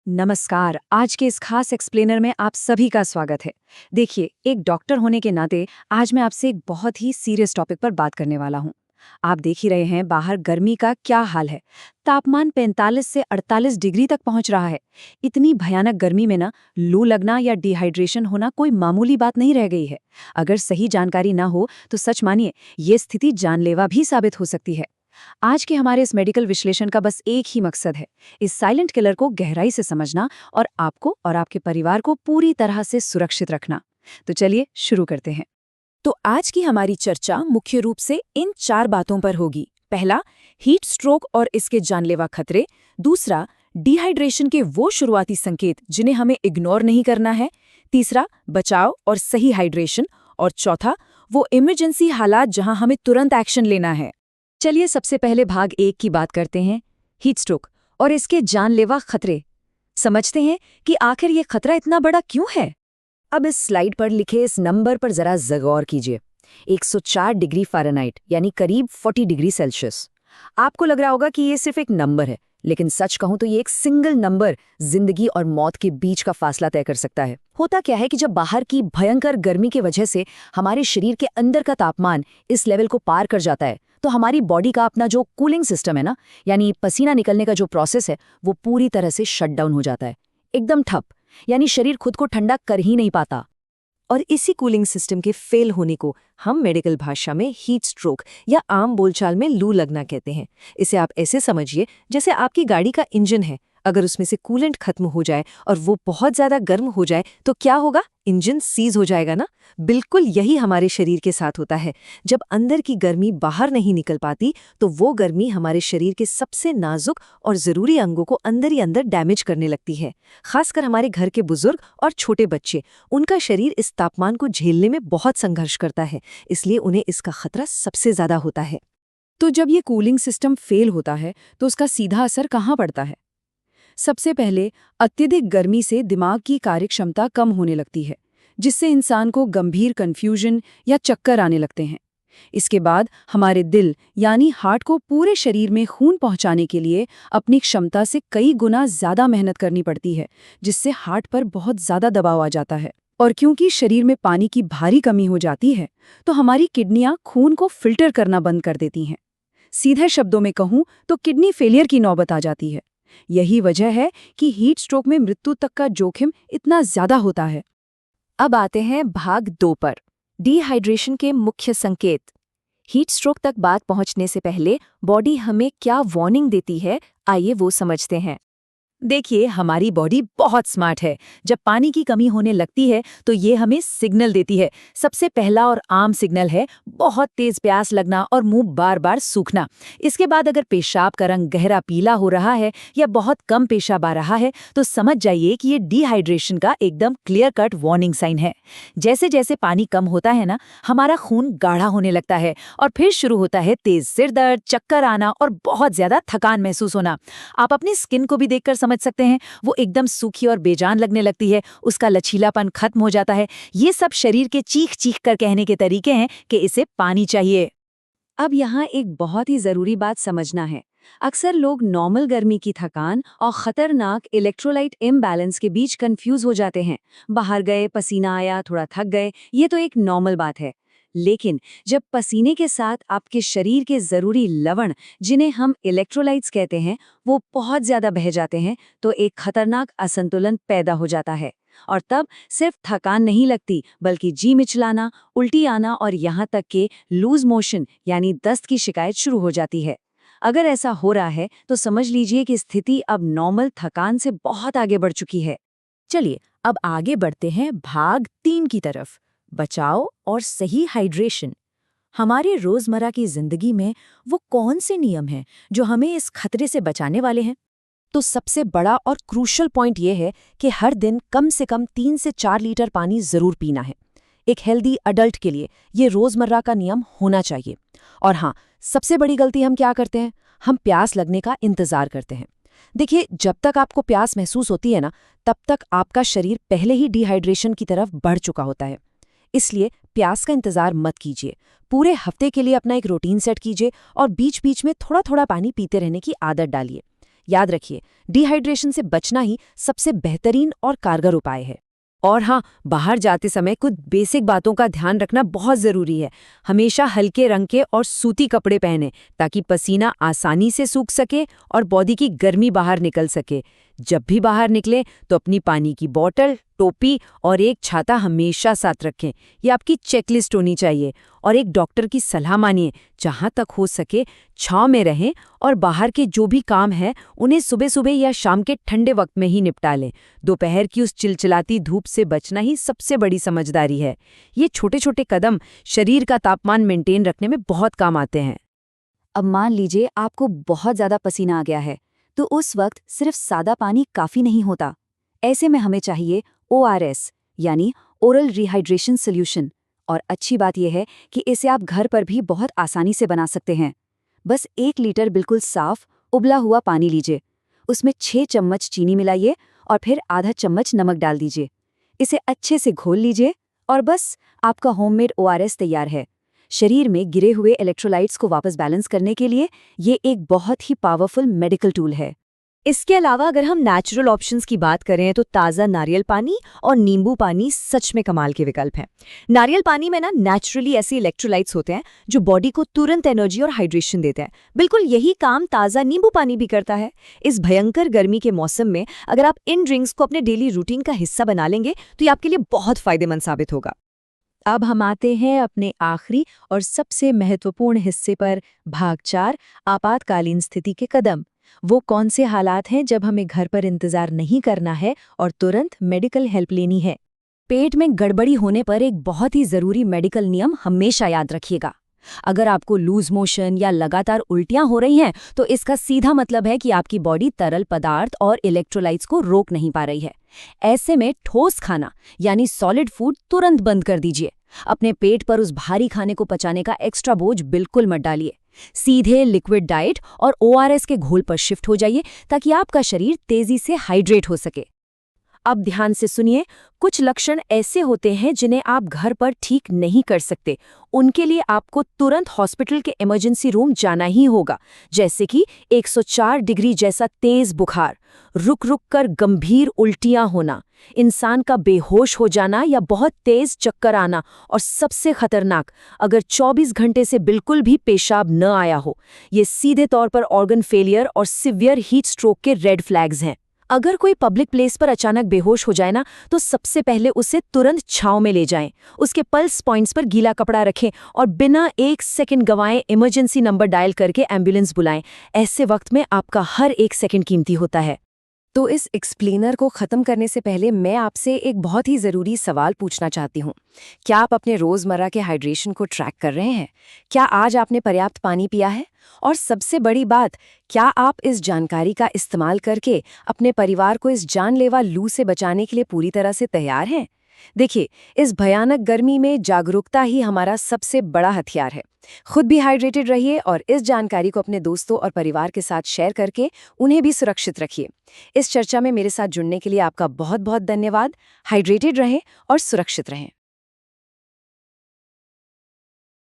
नमस्कार। आज के इस खास एक्सप्लेनर में आप सभी का स्वागत है। देखिए, एक डॉक्टर होने के नाते आज मैं आपसे एक बहुत ही सीरियस टॉपिक पर बात करने वाला हूँ। आप देख ही रहे हैं बाहर गर्मी का क्या हाल है। तापमान 45 से 48 डिग्री तक पहुंच रहा है। इतनी भयानक गर्मी में ना लू लगना या डिहाइड्रेशन होना कोई मामूली बात नहीं रह गई है। अगर सही जानकारी ना हो तो सच मानिए ये स्थिति जानलेवा भी साबित हो सकती है। आज के हमारे इस मेडिकल विश्लेषण का बस एक ही मकसद है, इस साइलेंट किलर को गहराई से समझना और आपको और आपके परिवार को पूरी तरह से सुरक्षित रखना। तो चलिए शुरू करते हैं। तो आज की हमारी चर्चा मुख्य रूप से इन 4 बातों पर होगी। पहला, हीट स्ट्रोक और इसके जानलेवा खतरे। दूसरा, डिहाइड्रेशन के वो शुरुआती संकेत जिन्हें हमें इग्नोर नहीं करना है। तीसरा, बचाव और सही हाइड्रेशन। और चौथा, वो इमरजेंसी हालात जहां हमें तुरंत एक्शन लेना है। चलिए सबसे पहले भाग 1 की बात करते हैं, हीट स्ट्रोक और इसके जानलेवा खतरे। समझते हैं कि आखिर ये खतरा इतना बड़ा क्यों है। अब इस स्लाइड पर लिखे इस नंबर पर जरा गौर कीजिए। 104 डिग्री फ़ारेनहाइट यानी करीब 40 डिग्री सेल्सियस। आपको लग रहा होगा कि ये सिर्फ एक नंबर है, लेकिन सच कहूं तो ये एक सिंगल नंबर जिंदगी और मौत के बीच का फासला तय कर सकता है। होता क्या है कि जब बाहर की भयंकर गर्मी की वजह से हमारे शरीर के अंदर का तापमान इस लेवल को पार कर जाता है, तो हमारी बॉडी का अपना जो कूलिंग सिस्टम है ना, यानी पसीना निकलने का जो प्रोसेस है, वो पूरी तरह से शट डाउन हो जाता है, एकदम ठप। यानी शरीर खुद को ठंडा कर ही नहीं पाता। और इसी कूलिंग सिस्टम के फेल होने को हम मेडिकल भाषा में हीट स्ट्रोक या आम बोलचाल में लू लगना कहते हैं। इसे आप ऐसे समझिए जैसे आपकी गाड़ी का इंजन है, अगर उसमें से कूलेंट खत्म हो जाए और वो बहुत ज्यादा गर्म हो जाए तो क्या होगा? इंजन सीज हो जाएगा ना। बिल्कुल यही हमारे शरीर के साथ होता है। जब अंदर की गर्मी बाहर नहीं निकल पाती तो वो गर्मी हमारे शरीर के सबसे नाजुक और जरूरी अंगों को अंदर ही अंदर डैमेज करने लगती है। खासकर हमारे घर के बुजुर्ग और छोटे बच्चे, उनका शरीर इस तापमान को झेलने में बहुत संघर्ष करता है, इसलिए उन्हें इसका खतरा सबसे ज्यादा होता है। तो जब ये कूलिंग सिस्टम फेल होता है तो उसका सीधा असर कहाँ पड़ता है? सबसे पहले अत्यधिक गर्मी से दिमाग की कार्यक्षमता कम होने लगती है, जिससे इंसान को गंभीर कन्फ्यूजन या चक्कर आने लगते हैं। इसके बाद हमारे दिल यानी हार्ट को पूरे शरीर में खून पहुंचाने के लिए अपनी क्षमता से कई गुना ज्यादा मेहनत करनी पड़ती है, जिससे हार्ट पर बहुत ज्यादा दबाव आ जाता है। और क्योंकि शरीर में पानी की भारी कमी हो जाती है, तो हमारी किडनियां खून को फिल्टर करना बंद कर देती हैं। सीधे शब्दों में कहूं तो किडनी फेलियर की नौबत आ जाती है। यही वजह है कि हीट स्ट्रोक में मृत्यु तक का जोखिम इतना ज्यादा होता है। अब आते हैं भाग 2 पर, डिहाइड्रेशन के मुख्य संकेत। हीट स्ट्रोक तक बात पहुंचने से पहले बॉडी हमें क्या वार्निंग देती है, आइए वो समझते हैं। देखिए, हमारी बॉडी बहुत स्मार्ट है। जब पानी की कमी होने लगती है तो ये हमें सिग्नल देती है। सबसे पहला और आम सिग्नल है बहुत तेज प्यास लगना और मुंह बार बार सूखना। इसके बाद अगर पेशाब का रंग गहरा पीला हो रहा है या बहुत कम पेशाब आ रहा है तो समझ जाइए कि ये डिहाइड्रेशन का एकदम क्लियर कट वार्निंग साइन है। जैसे जैसे पानी कम होता है ना, हमारा खून गाढ़ा होने लगता है और फिर शुरू होता है तेज सिर दर्द, चक्कर आना और बहुत ज्यादा थकान महसूस होना। आप अपनी स्किन को भी देखकर समझ सकते हैं, वो एकदम सूखी और बेजान लगने लगती है, उसका लचीलापन खत्म हो जाता है। ये सब शरीर के चीख चीख कर कहने के तरीके हैं कि इसे पानी चाहिए। अब यहाँ एक बहुत ही जरूरी बात समझना है। अक्सर लोग नॉर्मल गर्मी की थकान और खतरनाक इलेक्ट्रोलाइट इम्बैलेंस के बीच कंफ्यूज हो जाते हैं। बाहर गए, पसीना आया, थोड़ा थक गए, ये तो एक नॉर्मल बात है। लेकिन जब पसीने के साथ आपके शरीर के जरूरी लवण, जिन्हें हम इलेक्ट्रोलाइट्स कहते हैं, वो बहुत ज्यादा बह जाते हैं, तो एक खतरनाक असंतुलन पैदा हो जाता है। और तब सिर्फ थकान नहीं लगती, बल्कि जी मिचलाना, उल्टी आना और यहाँ तक कि लूज मोशन यानी दस्त की शिकायत शुरू हो जाती है। अगर ऐसा हो रहा है तो समझ लीजिए कि स्थिति अब नॉर्मल थकान से बहुत आगे बढ़ चुकी है। चलिए अब आगे बढ़ते हैं भाग 3 की तरफ, बचाव और सही हाइड्रेशन। हमारे रोजमर्रा की जिंदगी में वो कौन से नियम हैं जो हमें इस खतरे से बचाने वाले हैं? तो सबसे बड़ा और क्रूशल पॉइंट ये है कि हर दिन कम से कम 3 से 4 लीटर पानी जरूर पीना है। एक हेल्दी अडल्ट के लिए ये रोजमर्रा का नियम होना चाहिए। और हाँ, सबसे बड़ी गलती हम क्या करते हैं? हम प्यास लगने का इंतजार करते हैं। देखिए, जब तक आपको प्यास महसूस होती है ना, तब तक आपका शरीर पहले ही डिहाइड्रेशन की तरफ बढ़ चुका होता है। इसलिए प्यास का इंतजार मत कीजिए। पूरे हफ्ते के लिए अपना एक रूटीन सेट कीजिए और बीच बीच में थोड़ा थोड़ा पानी पीते रहने की आदत डालिए। याद रखिए, डिहाइड्रेशन से बचना ही सबसे बेहतरीन और कारगर उपाय है। और हाँ, बाहर जाते समय कुछ बेसिक बातों का ध्यान रखना बहुत ज़रूरी है। हमेशा हल्के रंग के और सूती कपड़े पहनें ताकि पसीना आसानी से सूख सके और बॉडी की गर्मी बाहर निकल सके। जब भी बाहर निकलें तो अपनी पानी की बोतल, टोपी और एक छाता हमेशा साथ रखें। ये आपकी चेकलिस्ट होनी चाहिए। और एक डॉक्टर की सलाह मानिए, जहाँ तक हो सके छांव में रहें और बाहर के जो भी काम है उन्हें सुबह सुबह या शाम के ठंडे वक्त में ही निपटा लें। दोपहर की उस चिलचिलाती धूप से बचना ही सबसे बड़ी समझदारी है। ये छोटे छोटे कदम शरीर का तापमान मेंटेन रखने में बहुत काम आते हैं। अब मान लीजिए आपको बहुत ज़्यादा पसीना आ गया है, तो उस वक्त सिर्फ सादा पानी काफ़ी नहीं होता। ऐसे में हमें चाहिए ORS यानी ओरल रिहाइड्रेशन सॉल्यूशन। और अच्छी बात यह है कि इसे आप घर पर भी बहुत आसानी से बना सकते हैं। बस 1 लीटर बिल्कुल साफ उबला हुआ पानी लीजिए, उसमें 6 चम्मच चीनी मिलाइए और फिर आधा चम्मच नमक डाल दीजिए। इसे अच्छे से घोल लीजिए और बस आपका होममेड ORS तैयार है। शरीर में गिरे हुए इलेक्ट्रोलाइट्स को वापस बैलेंस करने के लिए ये एक बहुत ही पावरफुल मेडिकल टूल है। इसके अलावा अगर हम नेचुरल ऑप्शंस की बात करें तो ताज़ा नारियल पानी और नींबू पानी सच में कमाल के विकल्प हैं। नारियल पानी में ना नेचुरली ऐसे इलेक्ट्रोलाइट्स होते हैं जो बॉडी को तुरंत एनर्जी और हाइड्रेशन देते हैं। बिल्कुल यही काम ताज़ा नींबू पानी भी करता है। इस भयंकर गर्मी के मौसम में अगर आप इन ड्रिंक्स को अपने डेली रूटीन का हिस्सा बना लेंगे तो ये आपके लिए बहुत फायदेमंद साबित होगा। अब हम आते हैं अपने आखिरी और सबसे महत्वपूर्ण हिस्से पर, भाग 4, आपातकालीन स्थिति के कदम। वो कौन से हालात हैं जब हमें घर पर इंतजार नहीं करना है और तुरंत मेडिकल हेल्प लेनी है। पेट में गड़बड़ी होने पर एक बहुत ही ज़रूरी मेडिकल नियम हमेशा याद रखिएगा। अगर आपको लूज मोशन या लगातार उल्टियां हो रही हैं तो इसका सीधा मतलब है कि आपकी बॉडी तरल पदार्थ और इलेक्ट्रोलाइट्स को रोक नहीं पा रही है। ऐसे में ठोस खाना यानी सॉलिड फूड तुरंत बंद कर दीजिए। अपने पेट पर उस भारी खाने को पचाने का एक्स्ट्रा बोझ बिल्कुल मत डालिए। सीधे लिक्विड डाइट और ORS के घोल पर शिफ्ट हो जाइए ताकि आपका शरीर तेजी से हाइड्रेट हो सके। अब ध्यान से सुनिए, कुछ लक्षण ऐसे होते हैं जिन्हें आप घर पर ठीक नहीं कर सकते। उनके लिए आपको तुरंत हॉस्पिटल के इमरजेंसी रूम जाना ही होगा, जैसे कि 104 डिग्री जैसा तेज बुखार, रुक रुक कर गंभीर उल्टियां होना, इंसान का बेहोश हो जाना या बहुत तेज चक्कर आना, और सबसे खतरनाक, अगर 24 घंटे से बिल्कुल भी पेशाब न आया हो। ये सीधे तौर पर ऑर्गन फेलियर और सिवियर हीट स्ट्रोक के रेड फ्लैग्स हैं। अगर कोई पब्लिक प्लेस पर अचानक बेहोश हो जाए ना, तो सबसे पहले उसे तुरंत छांव में ले जाएं, उसके पल्स पॉइंट्स पर गीला कपड़ा रखें और बिना 1 सेकंड गंवाए इमरजेंसी नंबर डायल करके एम्बुलेंस बुलाएं। ऐसे वक्त में आपका हर 1 सेकंड कीमती होता है। तो इस एक्सप्लेनर को ख़त्म करने से पहले मैं आपसे एक बहुत ही ज़रूरी सवाल पूछना चाहती हूँ। क्या आप अपने रोज़मर्रा के हाइड्रेशन को ट्रैक कर रहे हैं? क्या आज आपने पर्याप्त पानी पिया है? और सबसे बड़ी बात, क्या आप इस जानकारी का इस्तेमाल करके अपने परिवार को इस जानलेवा लू से बचाने के लिए पूरी तरह से तैयार हैं? देखिए, इस भयानक गर्मी में जागरूकता ही हमारा सबसे बड़ा हथियार है। खुद भी हाइड्रेटेड रहिए और इस जानकारी को अपने दोस्तों और परिवार के साथ शेयर करके उन्हें भी सुरक्षित रखिए। इस चर्चा में मेरे साथ जुड़ने के लिए आपका बहुत बहुत धन्यवाद। हाइड्रेटेड रहें और सुरक्षित रहें।